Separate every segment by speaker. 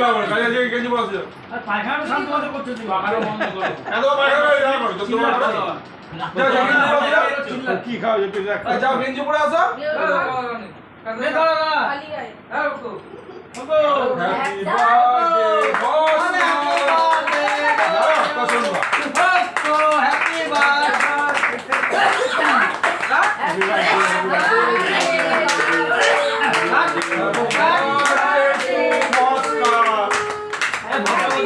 Speaker 1: হবে কাজে যে গেঞ্জি পড়া আছে
Speaker 2: আর পায়খানা শান্ত মতো করতে দিই
Speaker 1: পায়খানা বন্ধ করো এত পায়খানা যা করো তো তোমার কি খাও একটু দেখ যাও গেঞ্জি পড়ে আসো
Speaker 2: নে দাঁড়া
Speaker 3: খালি গায়ে
Speaker 2: হ্যাঁ ওকো
Speaker 1: হ্যাপি বার্থডে বস
Speaker 2: হ্যাপি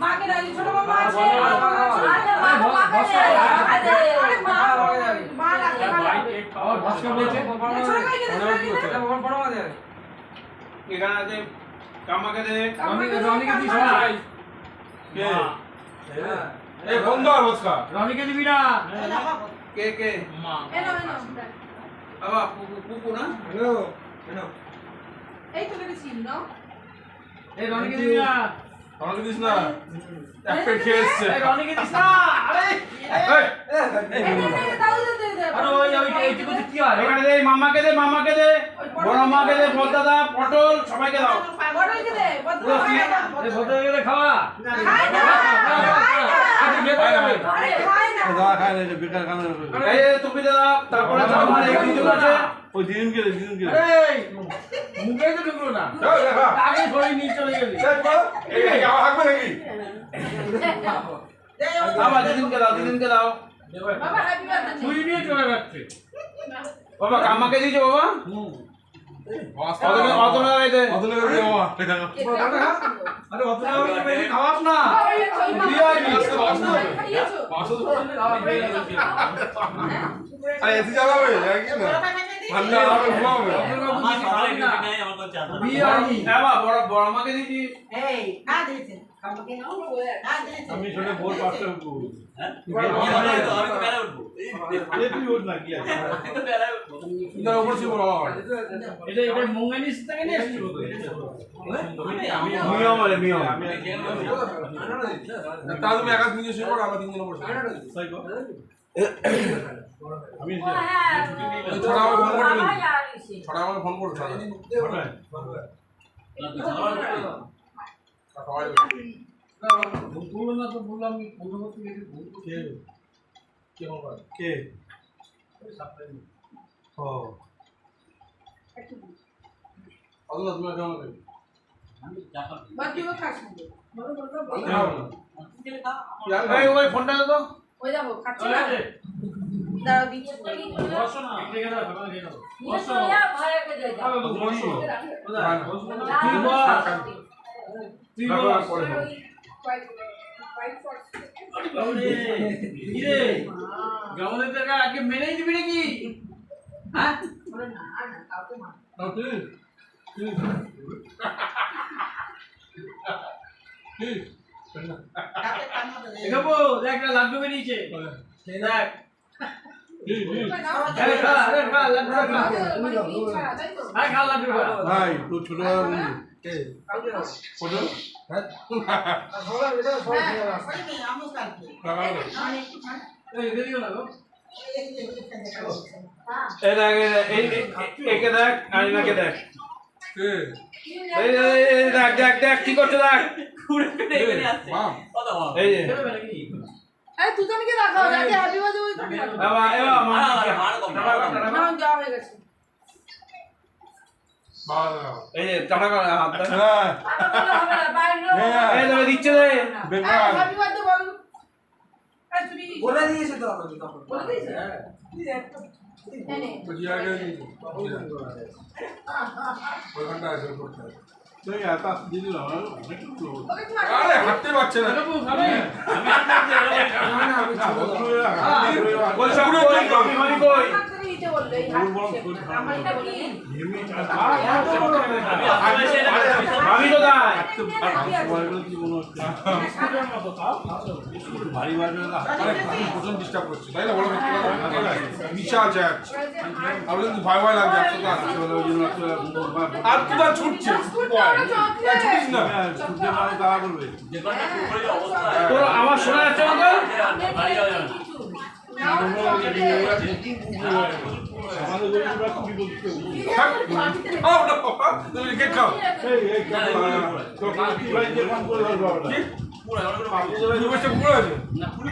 Speaker 3: মাকে রাজি ছোট মামা আছে মা লাগছে
Speaker 2: और बस कर लेते
Speaker 1: এখানে আছে কামাকে দে
Speaker 2: रॉनी के दी ना
Speaker 1: কে এই বন্ধ আর বসকা
Speaker 2: रॉनी के दी ना
Speaker 1: কে
Speaker 2: मां
Speaker 3: এনো
Speaker 1: বাবা পুপু না হ্যালো
Speaker 3: এই তো করে ছিল না
Speaker 2: ए रॉनी के दी ना
Speaker 1: আমাকে দিস না একটা খেয়েছে
Speaker 2: ए रॉनी के दी ना अरे
Speaker 3: দাও দে
Speaker 2: अरे ওই এইটুকু কি হয়
Speaker 1: এখানে দে মামাকে দে বড় মাকে দে বড়দাদা পটল সবাইকে দাও
Speaker 3: বড়ইকে দে বড়
Speaker 2: এ ভদ্রকে দে খাওয়া
Speaker 3: খাই না
Speaker 2: আরে বেটা যাবে
Speaker 3: আরে খাই না
Speaker 1: দাদা খায় না বেকার খানা
Speaker 2: এই তুমি দাদা তারপরে আমার এক দিন আছে
Speaker 1: ওই দিনকে
Speaker 2: এই মুখে তো ঢুকলো না
Speaker 1: যাও দেখা
Speaker 2: আগে ধরে নিয়ে চলে গেলি
Speaker 1: এই যাও হাঁকবে নাকি
Speaker 2: বাবা দিদিনকে দাও
Speaker 3: বাবা হ্যাপি বার্থডে
Speaker 2: তুই নিয়ে চলে যাচ্ছে
Speaker 1: বাবা কামাকে দিয়েছো বাবা অত না দে অত না দে বাবা
Speaker 2: আরে অত বেশি খাওয়াস না
Speaker 1: আরে এসে যাবে কি না ঠান্ডা হবে ঘুমাবে
Speaker 2: বিয়ানি বাবা বড় আমাকে দিবি
Speaker 3: এই না দিয়েছে আমাকে নাও না দিয়েছে
Speaker 1: আমি ছোট বোর পাশে উঠবো তুই উঠ না কি আছে ইদার উপর ছিল বাবা
Speaker 2: এটা মঙ্গানিস থেকে নিয়ে এসেছিল
Speaker 1: মিয়াম তা তুমি একা নিজে শুয়ে পড়ো আমরা তিনজন উপর তাই গো আমি ছড়া আমাকে ফোন করো
Speaker 2: বললো না তো বললাম আমি বন্ধ করতে গেছি
Speaker 1: কে ও আল্লাহ তুমি কেমন আছো
Speaker 3: বাকিও খাস না
Speaker 2: এই ওই ফোনটা দাও
Speaker 3: ওই দেখো খাচ্ছে না দাও দিচ্ছি
Speaker 2: বসো না এদিকে দাও খাবার দিয়ে দাও
Speaker 3: বসো ঘরে কে যাই
Speaker 1: বসো
Speaker 2: তুই বল ইরে গামলে টাকা আগে মেনেই দিবি নাকি হ্যাঁ
Speaker 3: না না কাউকে মার
Speaker 2: দেখাবো দেখ একটা লাড্ডু বেরিয়েছে দেখ খা লাড্ডু
Speaker 1: ভাই তো ছোট বন্ধু কে ছোট হ্যাঁ
Speaker 2: এই দেরিও না গো
Speaker 1: এই দেখ একে দেখ আইনাকে দেখ এই দেখ কি করছো দেখ এই যে
Speaker 3: আরে তুই তো আমাকে দেখাও যাতে হ্যাপি বার্থডে বলি তুমি
Speaker 1: বাবা
Speaker 3: না যাও হয়ে গেছে
Speaker 1: এই যে টাটা করে হাত দে
Speaker 3: হবে না বাইরে
Speaker 1: এই তুমি দিচ্ছে দে
Speaker 3: হ্যাপি বার্থডে বল আরে তুমি
Speaker 2: বলে দিয়েছে তো আমাকে তখন
Speaker 3: বলে দিয়েছে নে
Speaker 1: বুঝিয়া গেছি ওখানটা আছে করতে তুই এত দিদি না
Speaker 3: ওকে তুমি
Speaker 1: আরে হাঁটতে পারছে না
Speaker 2: বাবু খাবে
Speaker 1: আমি কই
Speaker 3: তুমি নিতে বললে এই আমার এটা কি
Speaker 1: আমি তো যাই ভারী ভারী প্রচুর ডিস্টার্ব করছে তাই না বলো বিশাল চ্যাট আমরা কিন্তু ভয় ভয় লাগছে আর তো ছুটছে ছুটিস না ছুটতে মানে তারা বলবে তোর আমার শোনা যাচ্ছে না তো তুমি কে খাও
Speaker 2: পুরো
Speaker 1: পুরো আছে
Speaker 2: না পুরো